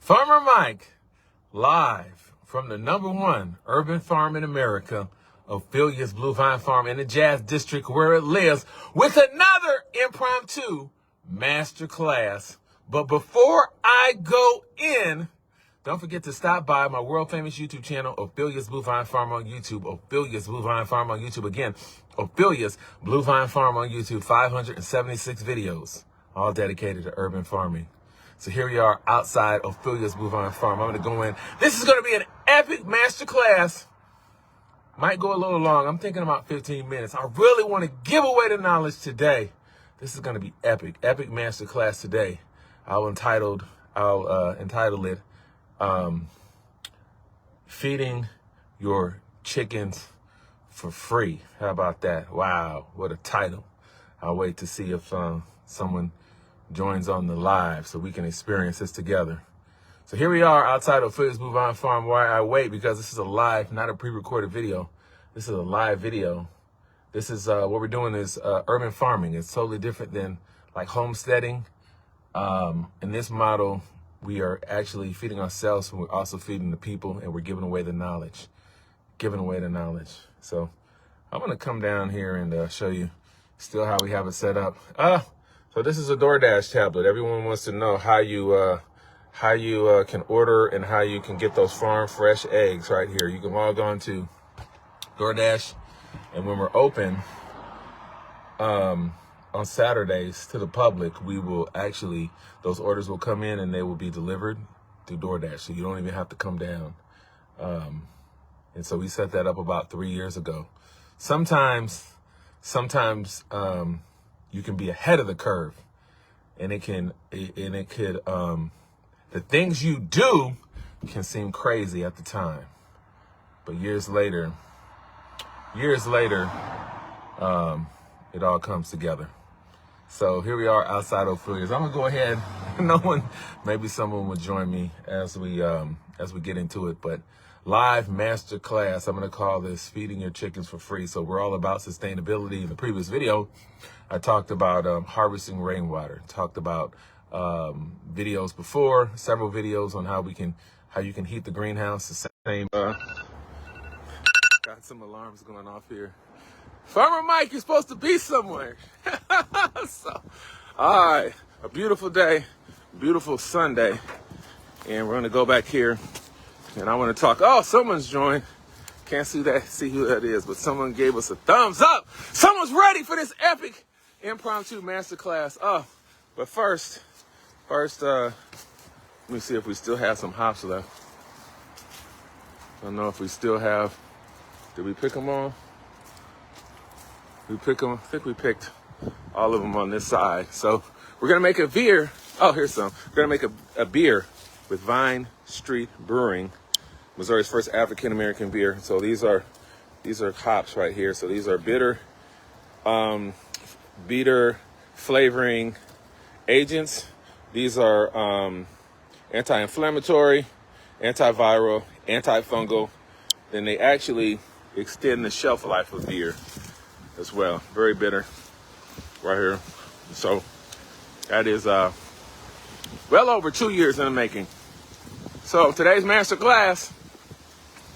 Farmer Mike, live from the #1 urban farm in America, Ophelia's Blue Vine Farm in the Jazz District where it lives, with another impromptu masterclass. But before I go in, don't forget to stop by my world famous YouTube channel, Ophelia's Blue Vine Farm on YouTube. Ophelia's Blue Vine Farm on YouTube. Again, Ophelia's Blue Vine Farm on YouTube. 576 videos, all dedicated to urban farming. So here we are outside Ophelia's Blue Vine Farm. I'm going to go in. This is going to be an epic masterclass. Might go a little long. I'm thinking about 15 minutes. I really want to give away the knowledge today. This is going to be epic. Epic masterclass today. I'll entitle it Feeding Your Chickens for Free. How about that? Wow, what a title. I'll wait to see if someone joins on the live so we can experience this together. So here we are outside of Ophelia's Blue Vine Farm. Why I wait? Because this is a live, not a pre-recorded video. This is a live video. This is what we're doing is urban farming. It's totally different than like homesteading. In this model, we are actually feeding ourselves, and we're also feeding the people, and we're giving away the knowledge. So I'm going to come down here and show you still how we have it set up. So this is a DoorDash tablet. Everyone wants to know how you can order and how you can get those farm fresh eggs right here. You can log on to DoorDash, and when we're open on Saturdays to the public, we will actually, those orders will come in and they will be delivered through DoorDash. So you don't even have to come down. And so we set that up about 3 years ago. Sometimes you can be ahead of the curve, and the things you do can seem crazy at the time, but years later, it all comes together. So here we are outside Ophelia's. I'm gonna go ahead. Maybe someone will join me as we get into it. But live master class. I'm gonna call this "Feeding Your Chickens for Free." So we're all about sustainability. In the previous video, I talked about harvesting rainwater. Talked about videos before, several videos on how you can heat the greenhouse. The same. Got some alarms going off here. Farmer Mike, you're supposed to be somewhere. So, all right, a beautiful day, beautiful Sunday, and we're gonna go back here, and I want to talk. Oh, someone's joined. Can't see who that is, but someone gave us a thumbs up. Someone's ready for this epic impromptu masterclass. Oh, but first, let me see if we still have some hops left. I don't know if we still have. Did we pick them all? We pick them. I think we picked all of them on this side. So we're gonna make a beer. Oh, here's some. We're gonna make a beer with Vine Street Brewing, Missouri's first African American beer. So these are hops right here. So these are bitter flavoring agents. These are anti-inflammatory, antiviral, antifungal. Then they actually extend the shelf life of beer as well. Very bitter right here. So that is well over 2 years in the making. So today's master class,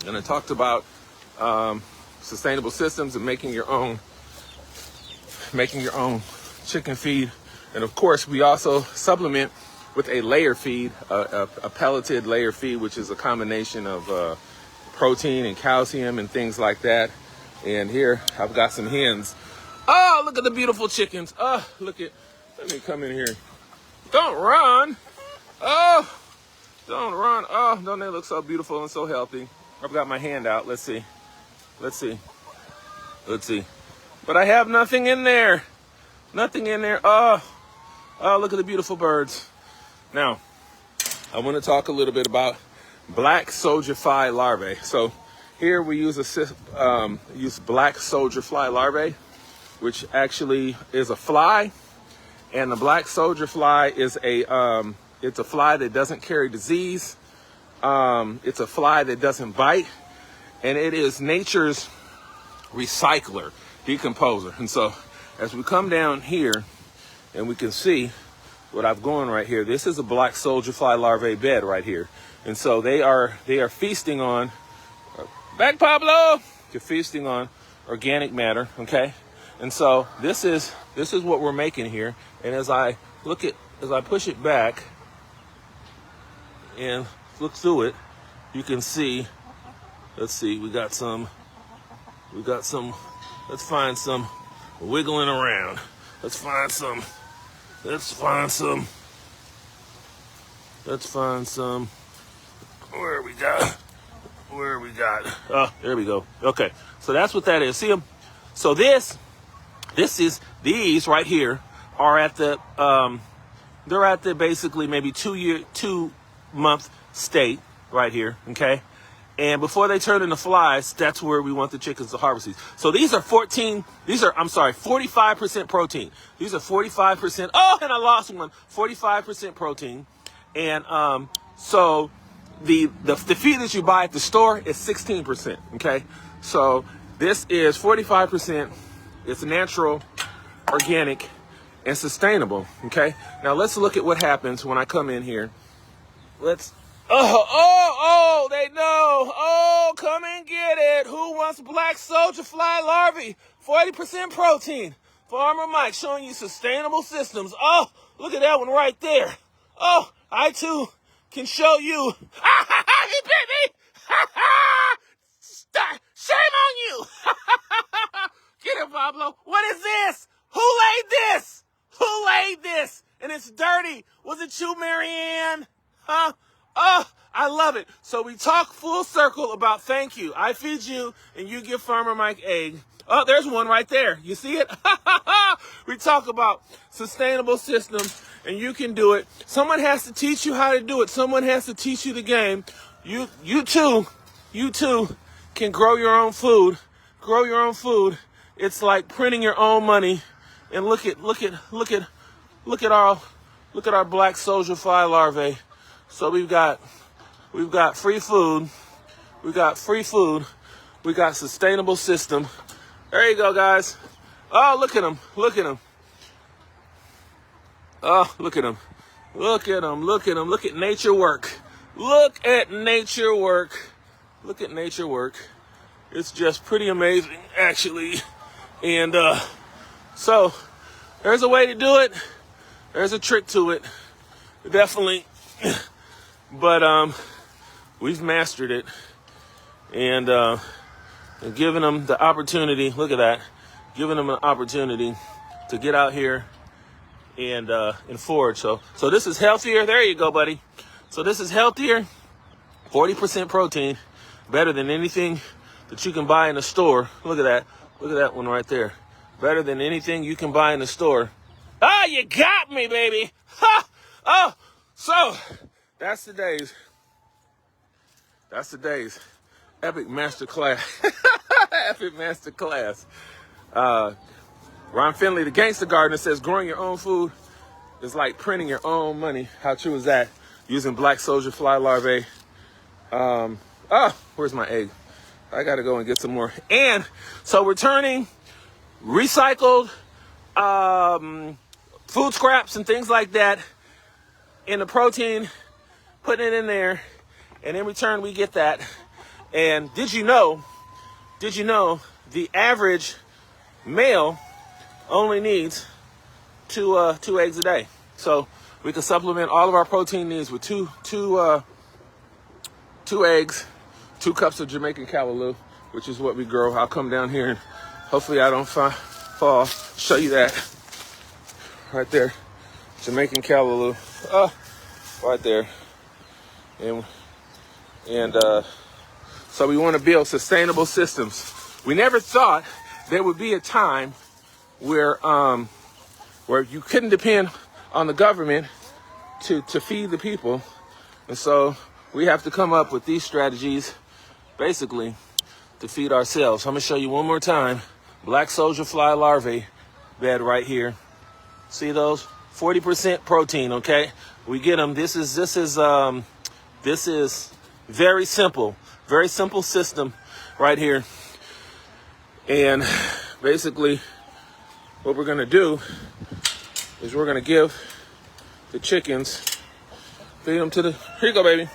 I'm going to talk about sustainable systems and making your own chicken feed. And of course, we also supplement with a layer feed, a pelleted layer feed, which is a combination of protein and calcium and things like that. And here I've got some hens. Oh, look at the beautiful chickens. Oh, let me come in here. Don't run. Oh, don't run. Oh, don't they look so beautiful and so healthy? I've got my hand out. Let's see. But I have nothing in there. Oh, look at the beautiful birds. Now, I want to talk a little bit about Black Soldier Fly Larvae. So here we use Black Soldier Fly Larvae, which actually is a fly, and the Black Soldier Fly is it's a fly that doesn't carry disease. It's a fly that doesn't bite, and it is nature's recycler, decomposer. And so as we come down here, and we can see what I've going right here. This is a Black Soldier Fly Larvae bed right here. And so they are feasting on, back Pablo, they're feasting on organic matter, okay? And so this is what we're making here. And as I push it back and look through it, you can see, let's see, we got some, let's find some wiggling around. Let's find some, where we got, oh, there we go. Okay, so that's what that is. See them? So these right here are at the, they're at the basically maybe 2 month state right here, okay? And before they turn into flies, that's where we want the chickens to harvest these. So these are 45% protein. These are 45%, oh, and I lost one, 45% protein. And so the feed that you buy at the store is 16%, okay? So this is 45%, it's natural, organic, and sustainable, okay? Now let's look at what happens when I come in here. Oh, they know. Oh, come and get it. Who wants Black Soldier Fly Larvae? 40% protein. Farmer Mike showing you sustainable systems. Oh, look at that one right there. Oh, I too can show you. He bit me. Shame on you. Get it, Pablo. What is this? Who laid this? Who laid this? And it's dirty. Was it you, Marianne? Huh? Oh, I love it. So we talk full circle about thank you. I feed you and you give Farmer Mike egg. Oh, there's one right there. You see it? We talk about sustainable systems and you can do it. Someone has to teach you how to do it. Someone has to teach you the game. You too can grow your own food. Grow your own food. It's like printing your own money. And look at our Black Soldier Fly Larvae. So we've got free food. We got sustainable system. There you go, guys. Oh, look at them. Look at them. Oh, look at them. Look at them. Look at them. Look at nature work. Look at nature work. Look at nature work. It's just pretty amazing, actually. And so there's a way to do it. There's a trick to it. Definitely. But we've mastered it, and giving them the opportunity. Look at that, giving them an opportunity to get out here and forage. So this is healthier. There you go, buddy. So this is healthier, 40% protein, better than anything that you can buy in the store. Look at that. Look at that one right there. Better than anything you can buy in the store. Ah, you got me, baby. Ha! Oh, so. That's today's epic masterclass. Epic masterclass. Ron Finley, the gangster gardener, says growing your own food is like printing your own money. How true is that? Using Black Soldier Fly Larvae. Where's my egg? I gotta go and get some more. And so we're turning recycled food scraps and things like that into protein, putting it in there, and in return we get that. And did you know the average male only needs two eggs a day? So we can supplement all of our protein needs with two eggs, 2 cups of Jamaican callaloo, which is what we grow. I'll come down here and hopefully I don't fall. Show you that right there, Jamaican callaloo, right there. And so we want to build sustainable systems. We never thought there would be a time where you couldn't depend on the government to feed the people. And so we have to come up with these strategies basically to feed ourselves. I'm going to show you one more time. Black Soldier Fly Larvae bed right here. See those? 40% protein, okay? We get them. This is very simple system right here. And basically what we're going to do is we're going to give the chickens. Feed them to the, here you go, baby.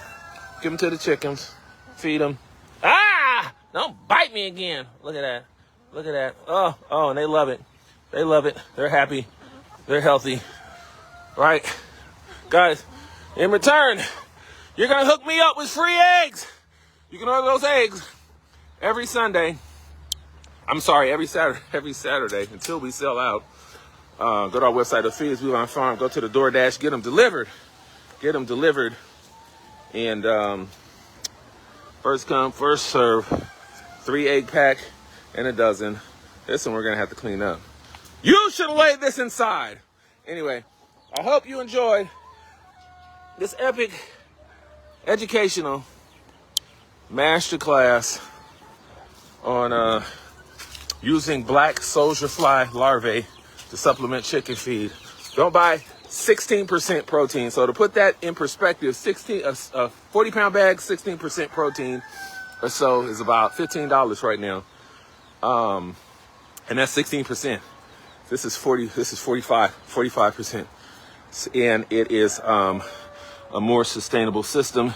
Give them to the chickens. Feed them. Ah! Don't bite me again. Look at that. Look at that. Oh, and they love it. They love it. They're happy. They're healthy. Right? Guys, in return, you're going to hook me up with free eggs. You can order those eggs every Sunday. I'm sorry, every Saturday until we sell out. Go to our website, Ophelia's Beeline Farm. Go to the DoorDash. Get them delivered. Get them delivered. And first come, first serve. 3 egg pack and a dozen. This one we're going to have to clean up. You should lay this inside. Anyway, I hope you enjoyed this epic educational masterclass on using Black Soldier Fly Larvae to supplement chicken feed. Don't buy 16% protein. So to put that in perspective, a 40-pound bag, 16% protein or so is about $15 right now. And that's 16%. This is 45%. And it is a more sustainable system.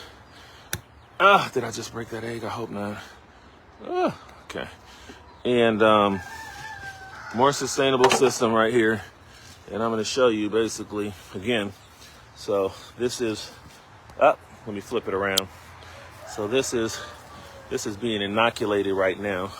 Did I just break that egg? I hope not. Okay. And more sustainable system right here. And I'm going to show you basically again. So this is let me flip it around. So this is being inoculated right now.